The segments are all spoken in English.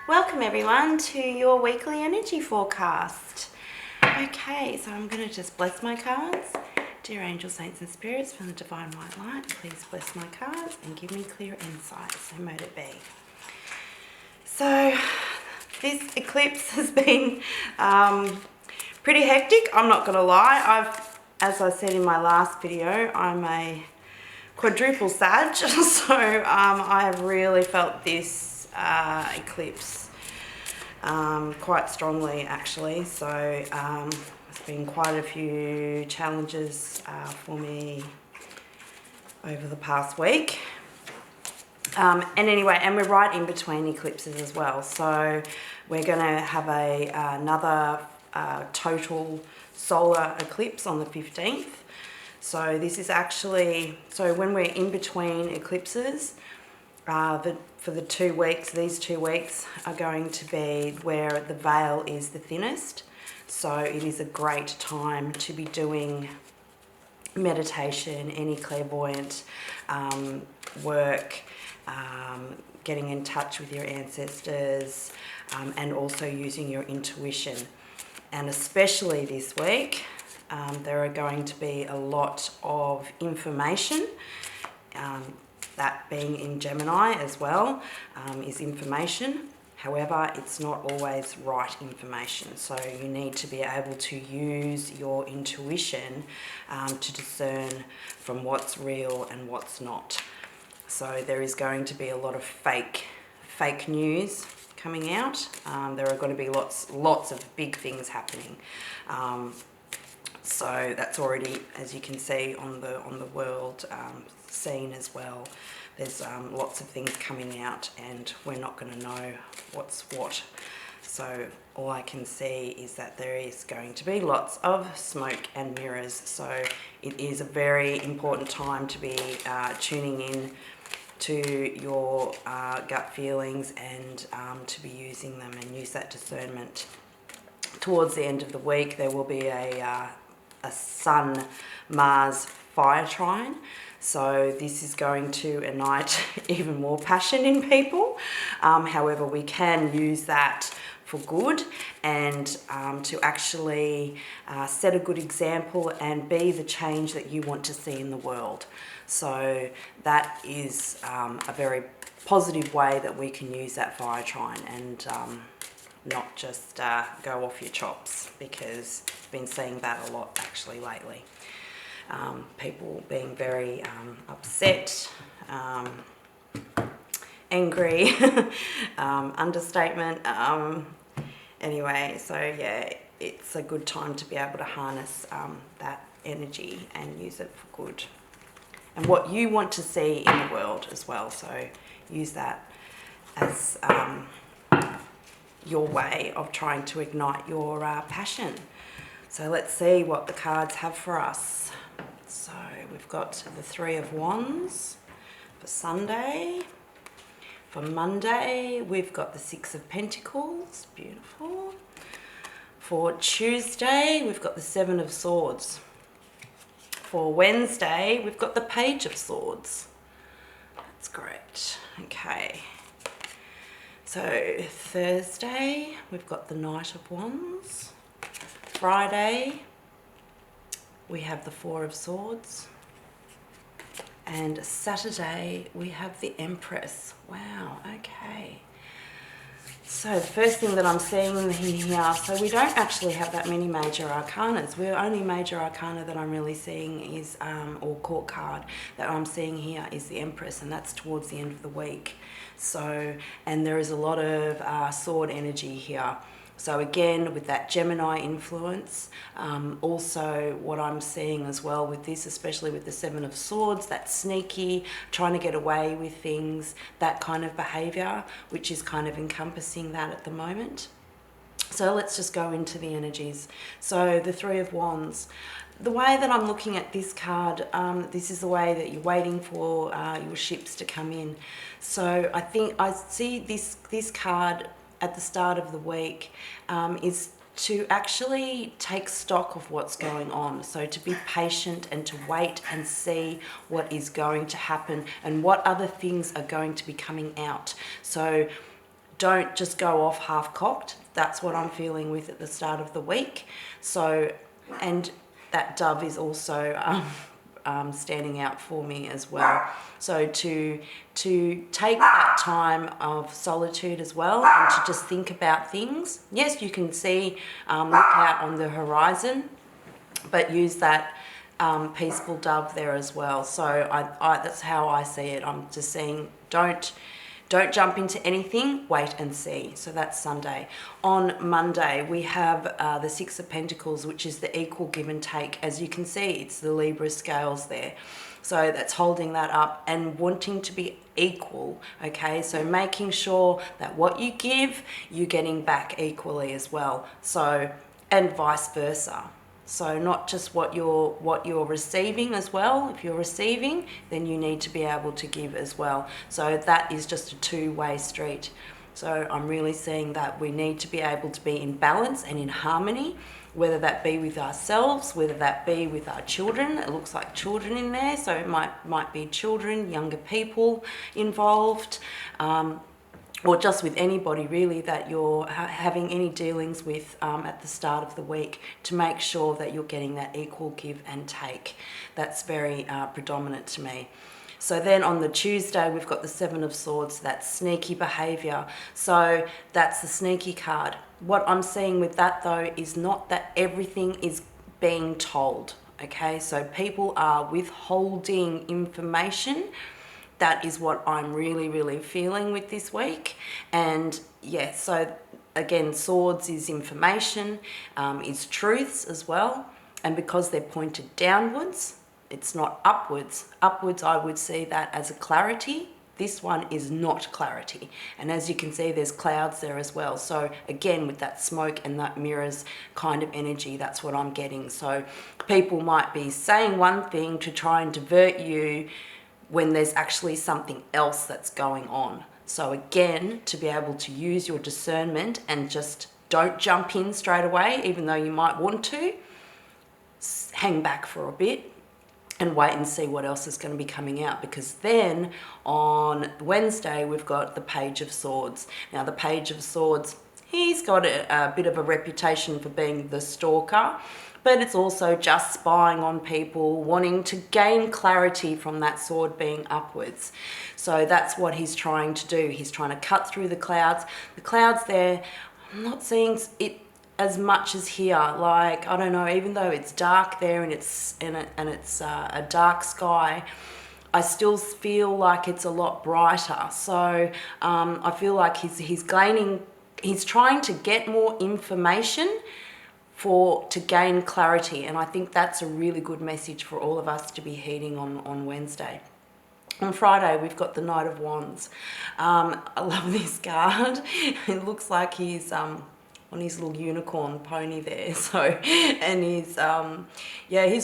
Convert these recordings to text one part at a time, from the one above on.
Welcome everyone to your weekly energy forecast. Okay, so I'm going to just bless my cards. Dear angels, saints and spirits from the divine white light, please bless my cards and give me clear insight, so mote it be. So this eclipse has been pretty hectic, I'm not going to lie. As I said in my last video, I'm a quadruple Sag, so I have really felt this eclipse quite strongly actually. So there's been quite a few challenges for me over the past week. And anyway, and we're right in between eclipses as well. So we're going to have another total solar eclipse on the 15th. So this is actually, so when we're in between eclipses, for the 2 weeks, these 2 weeks are going to be where the veil is the thinnest. So it is a great time to be doing meditation, any clairvoyant work, getting in touch with your ancestors, and also using your intuition. And especially this week, there are going to be a lot of information. That being in Gemini as well is information. However, it's not always right information. So you need to be able to use your intuition to discern from what's real and what's not. So there is going to be a lot of fake news coming out. There are going to be lots of big things happening. So that's already, as you can see, on the world scene as well. There's lots of things coming out, and we're not going to know what's what. So all I can see is that there is going to be lots of smoke and mirrors. So it is a very important time to be tuning in to your gut feelings and to be using them and use that discernment. Towards the end of the week, there will be a Sun-Mars fire trine. So this is going to ignite even more passion in people. However, we can use that for good and to actually set a good example and be the change that you want to see in the world. So that is a very positive way that we can use that fire trine and not just go off your chops, because I've been seeing that a lot actually lately. People being very upset, angry, understatement. Anyway, so yeah, it's a good time to be able to harness that energy and use it for good. And what you want to see in the world as well. So use that as your way of trying to ignite your passion. So let's see what the cards have for us. So we've got the Three of Wands for Sunday. For Monday, we've got the Six of Pentacles, beautiful. For Tuesday, we've got the Seven of Swords. For Wednesday, we've got the Page of Swords. That's great, okay. So Thursday, we've got the Knight of Wands. Friday, we have the Four of Swords. And Saturday, we have the Empress. Wow, okay. So the first thing that I'm seeing in here, so we don't actually have that many major arcanas. The only major arcana that I'm really seeing is, or court card that I'm seeing here is the Empress, and that's towards the end of the week. So, and there is a lot of sword energy here. So again, with that Gemini influence, also what I'm seeing as well with this, especially with the Seven of Swords, that sneaky, trying to get away with things, that kind of behavior, which is kind of encompassing that at the moment. So let's just go into the energies. So the Three of Wands. The way that I'm looking at this card, this is the way that you're waiting for your ships to come in. So I think I see this card at the start of the week is to actually take stock of what's going on. So to be patient and to wait and see what is going to happen and what other things are going to be coming out. So don't just go off half-cocked. That's what I'm feeling with at the start of the week. So, and that dove is also standing out for me as well. So to take that time of solitude as well, and to just think about things. Yes, you can see, look out on the horizon, but use that peaceful dove there as well. So I that's how I see it. I'm just saying, don't jump into anything, wait and see. So that's Sunday. On Monday, we have the Six of Pentacles, which is the equal give and take. As you can see, it's the Libra scales there. So that's holding that up and wanting to be equal, okay? So making sure that what you give, you're getting back equally as well. So, and vice versa. So not just what you're receiving as well. If you're receiving, then you need to be able to give as well. So that is just a two-way street. So I'm really seeing that we need to be able to be in balance and in harmony, whether that be with ourselves, whether that be with our children. It looks like children in there, so it might be children, younger people involved, or just with anybody really that you're having any dealings with at the start of the week, to make sure that you're getting that equal give and take. That's very predominant to me. So then on the Tuesday, we've got the Seven of Swords, that's sneaky behaviour. So that's the sneaky card. What I'm seeing with that though is not that everything is being told, okay? So people are withholding information. That is what I'm really, really feeling with this week. And yeah, so again, swords is information, is truths as well. And because they're pointed downwards, it's not upwards. Upwards, I would see that as a clarity. This one is not clarity. And as you can see, there's clouds there as well. So again, with that smoke and that mirrors kind of energy, that's what I'm getting. So people might be saying one thing to try and divert you when there's actually something else that's going on. So again, to be able to use your discernment and just don't jump in straight away, even though you might want to, hang back for a bit and wait and see what else is going to be coming out. Because then on Wednesday, we've got the Page of Swords. Now the Page of Swords, he's got a bit of a reputation for being the stalker, but it's also just spying on people, wanting to gain clarity from that sword being upwards. So that's what he's trying to do. He's trying to cut through the clouds. The clouds there, I'm not seeing it as much as here. Like, I don't know, even though it's dark there and it's a dark sky, I still feel like it's a lot brighter. So I feel like he's trying to get more information to gain clarity, and I think that's a really good message for all of us to be heeding on Wednesday. On Friday, we've got the Knight of Wands. I love this card. It looks like he's on his little unicorn pony there. So, and he's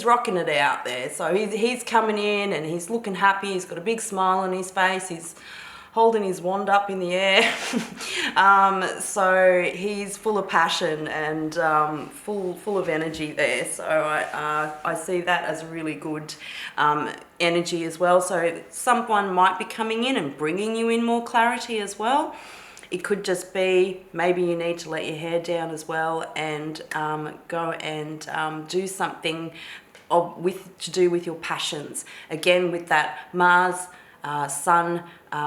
rocking it out there. So he's coming in and he's looking happy. He's got a big smile on his face. He's holding his wand up in the air. So he's full of passion and full of energy there. So I see that as a really good energy as well. So someone might be coming in and bringing you in more clarity as well. It could just be maybe you need to let your hair down as well and go and do something to do with your passions. Again, with that Mars, Sun,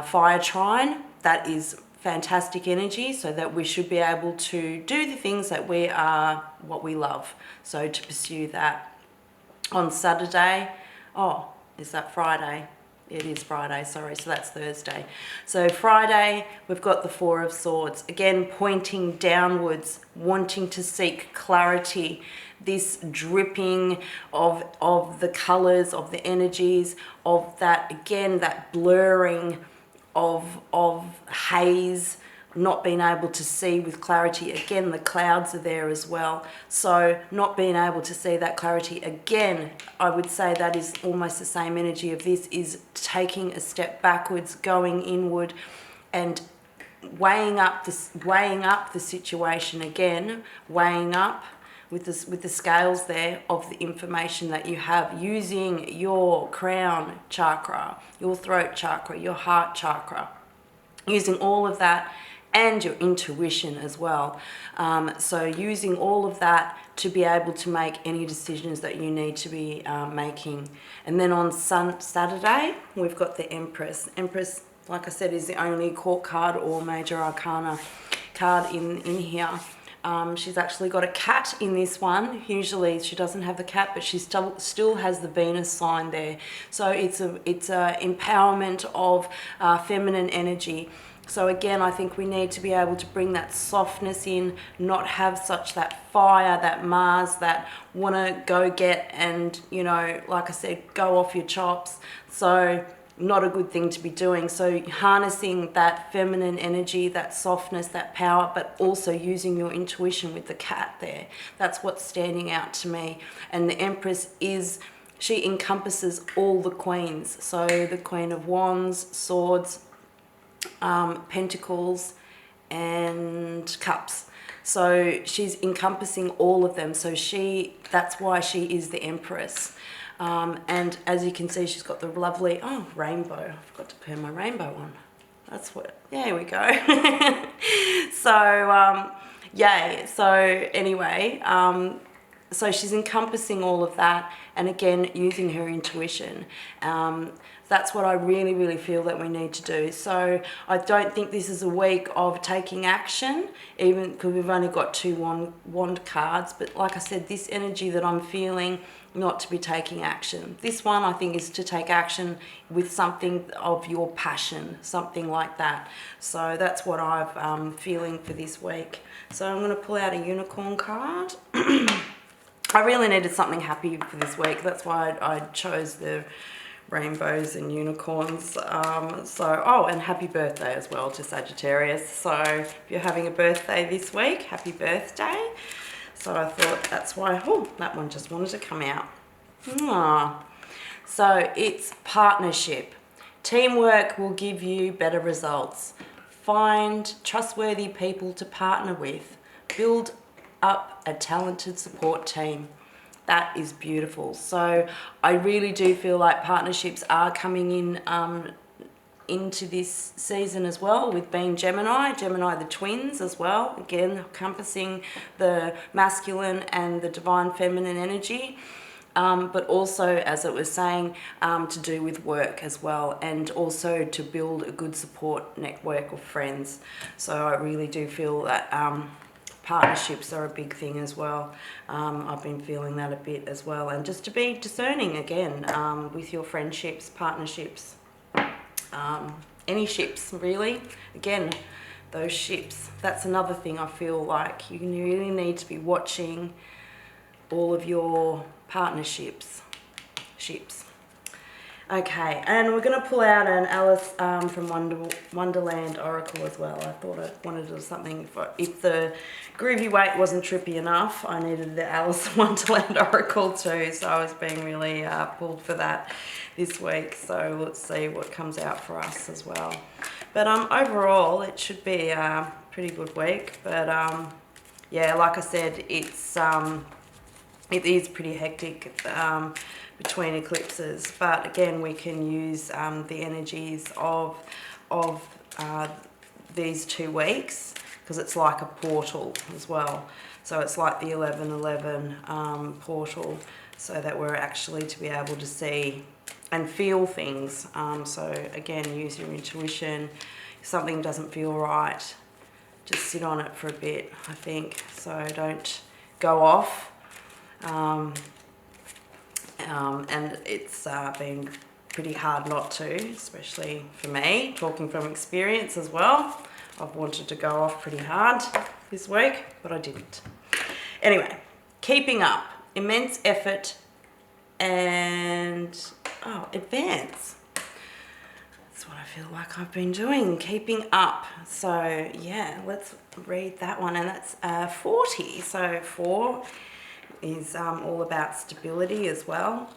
fire trine, that is fantastic energy, so that we should be able to do the things that what we love. So to pursue that. On Saturday, is that Friday? It is Friday, sorry, so that's Thursday. So Friday, we've got the Four of Swords, again pointing downwards, wanting to seek clarity, this dripping of the colours, of the energies, of that, again, that blurring of haze, not being able to see with clarity. Again, the clouds are there as well. So not being able to see that clarity, again, I would say that is almost the same energy of this, is taking a step backwards, going inward and weighing up the situation again, weighing up with the scales there of the information that you have, using your crown chakra, your throat chakra, your heart chakra, using all of that and your intuition as well. So using all of that to be able to make any decisions that you need to be making. And then on Saturday, we've got the Empress. Empress, like I said, is the only court card or major arcana card in here. She's actually got a cat in this one. Usually she doesn't have the cat, but she still has the Venus sign there. So it's a empowerment of feminine energy. So again, I think we need to be able to bring that softness in, not have such that fire, that Mars, that want to go get and, you know, like I said, go off your chops. So not a good thing to be doing. So harnessing that feminine energy, that softness, that power, but also using your intuition with the cat there. That's what's standing out to me. And the Empress she encompasses all the queens. So the Queen of Wands, Swords, Pentacles and Cups. So she's encompassing all of them. So that's why she is the Empress. And as you can see, she's got the lovely, rainbow. I forgot to turn my rainbow on. There we go. So, yay. So anyway, so she's encompassing all of that. And again, using her intuition. That's what I really, really feel that we need to do. So I don't think this is a week of taking action, even because we've only got 2 wand cards. But like I said, this energy that I'm feeling, not to be taking action. This one I think is to take action with something of your passion, something like that. So that's what I'm feeling for this week. So I'm going to pull out a unicorn card. I really needed something happy for this week. That's why I chose the rainbows and unicorns. And happy birthday as well to Sagittarius. So if you're having a birthday this week, happy birthday. So I thought that's why, that one just wanted to come out. So it's partnership. Teamwork will give you better results. Find trustworthy people to partner with. Build up a talented support team. That is beautiful. So I really do feel like partnerships are coming in into this season as well, with being Gemini the twins as well, again encompassing the masculine and the divine feminine energy, but also, as it was saying, to do with work as well, and also to build a good support network of friends. So I really do feel that partnerships are a big thing as well. I've been feeling that a bit as well, and just to be discerning again with your friendships, partnerships, any ships really. Again, those ships, that's another thing I feel like you really need to be watching all of your partnerships, ships. Okay, and we're going to pull out an Alice from Wonderland Oracle as well. I thought I wanted to do something if the Groovy Waite wasn't trippy enough, I needed the Alice Wonderland Oracle too. So I was being really pulled for that this week. So let's see what comes out for us as well. But overall, it should be a pretty good week. But yeah, like I said, it is pretty hectic between eclipses, but again we can use the energies of these 2 weeks, because it's like a portal as well. So it's like the 11/11 portal, so that we're actually to be able to see and feel things. So again, use your intuition. If something doesn't feel right, just sit on it for a bit, I think. So don't go off. And it's been pretty hard not to, especially for me, talking from experience as well. I've wanted to go off pretty hard this week, but I didn't. Anyway, keeping up, immense effort and advance. That's what I feel like I've been doing, keeping up. So yeah, let's read that one, and that's 40. So 4 is all about stability as well.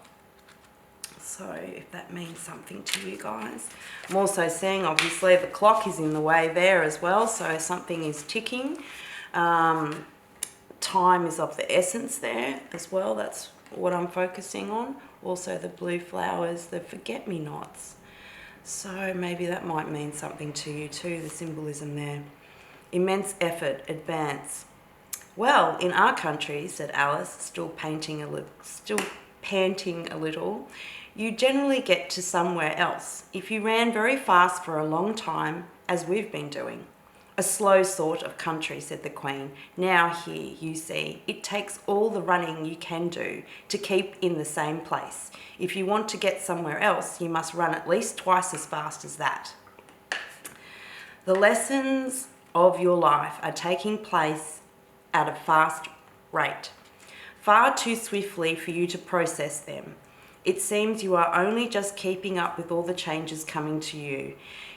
So if that means something to you guys. I'm also seeing, obviously, the clock is in the way there as well, so something is ticking. Time is of the essence there as well. That's what I'm focusing on. Also the blue flowers, the forget-me-nots. So maybe that might mean something to you too, the symbolism there. Immense effort, advance. Well, in our country, said Alice, still panting a little, you generally get to somewhere else if you ran very fast for a long time, as we've been doing. A slow sort of country, said the Queen. Now here, you see, it takes all the running you can do to keep in the same place. If you want to get somewhere else, you must run at least twice as fast as that. The lessons of your life are taking place at a fast rate, far too swiftly for you to process them. It seems you are only just keeping up with all the changes coming to you.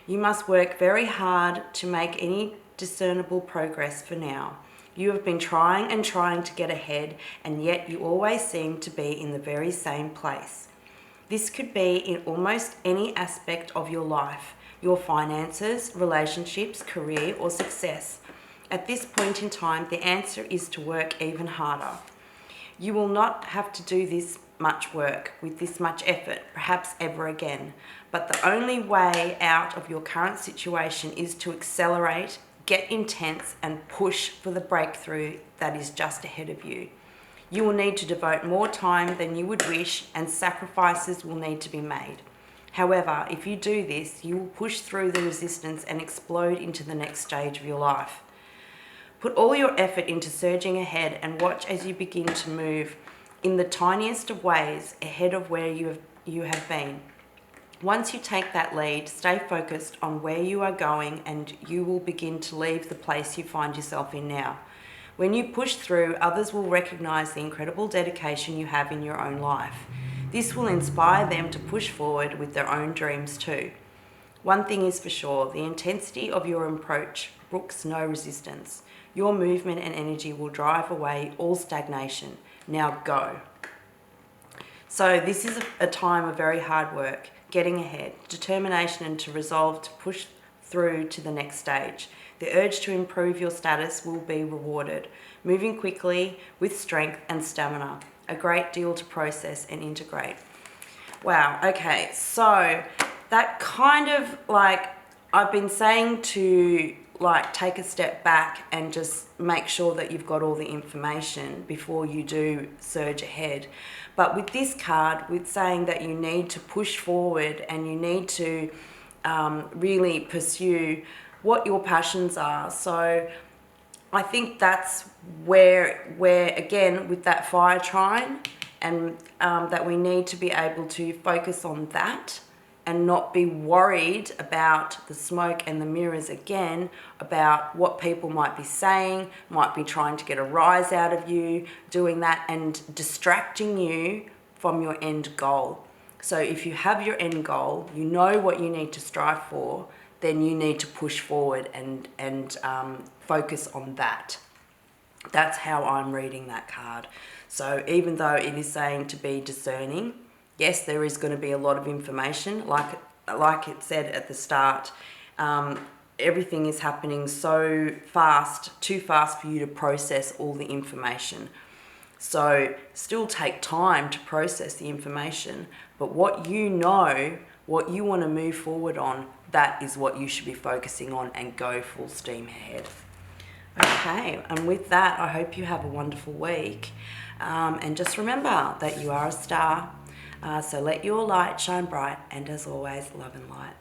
You must work very hard to make any discernible progress for now. You have been trying and trying to get ahead, and yet you always seem to be in the very same place. This could be in almost any aspect of your life, your finances, relationships, career, or success. At this point in time, the answer is to work even harder. You will not have to do this much work with this much effort, perhaps ever again. But the only way out of your current situation is to accelerate, get intense, and push for the breakthrough that is just ahead of you. You will need to devote more time than you would wish, and sacrifices will need to be made. However, if you do this, you will push through the resistance and explode into the next stage of your life. Put all your effort into surging ahead and watch as you begin to move in the tiniest of ways ahead of where you have been. Once you take that lead, stay focused on where you are going, and you will begin to leave the place you find yourself in now. When you push through, others will recognize the incredible dedication you have in your own life. This will inspire them to push forward with their own dreams too. One thing is for sure, the intensity of your approach brooks no resistance. Your movement and energy will drive away all stagnation. Now go. So this is a time of very hard work, getting ahead, determination, and to resolve to push through to the next stage. The urge to improve your status will be rewarded, moving quickly with strength and stamina. A great deal to process and integrate. Wow, okay, so that kind of I've been saying to take a step back and just make sure that you've got all the information before you do surge ahead. But with this card, with saying that you need to push forward and you need to really pursue what your passions are. So I think that's where again, with that fire trine, and that we need to be able to focus on that and not be worried about the smoke and the mirrors again, about what people might be saying, might be trying to get a rise out of you, doing that and distracting you from your end goal. So if you have your end goal, you know what you need to strive for, then you need to push forward and focus on that. That's how I'm reading that card. So even though it is saying to be discerning, yes, there is going to be a lot of information. Like it said at the start, everything is happening so fast, too fast for you to process all the information. So still take time to process the information, but what you know, what you want to move forward on, that is what you should be focusing on and go full steam ahead. Okay, and with that, I hope you have a wonderful week. And just remember that you are a star. So let your light shine bright, and as always, love and light.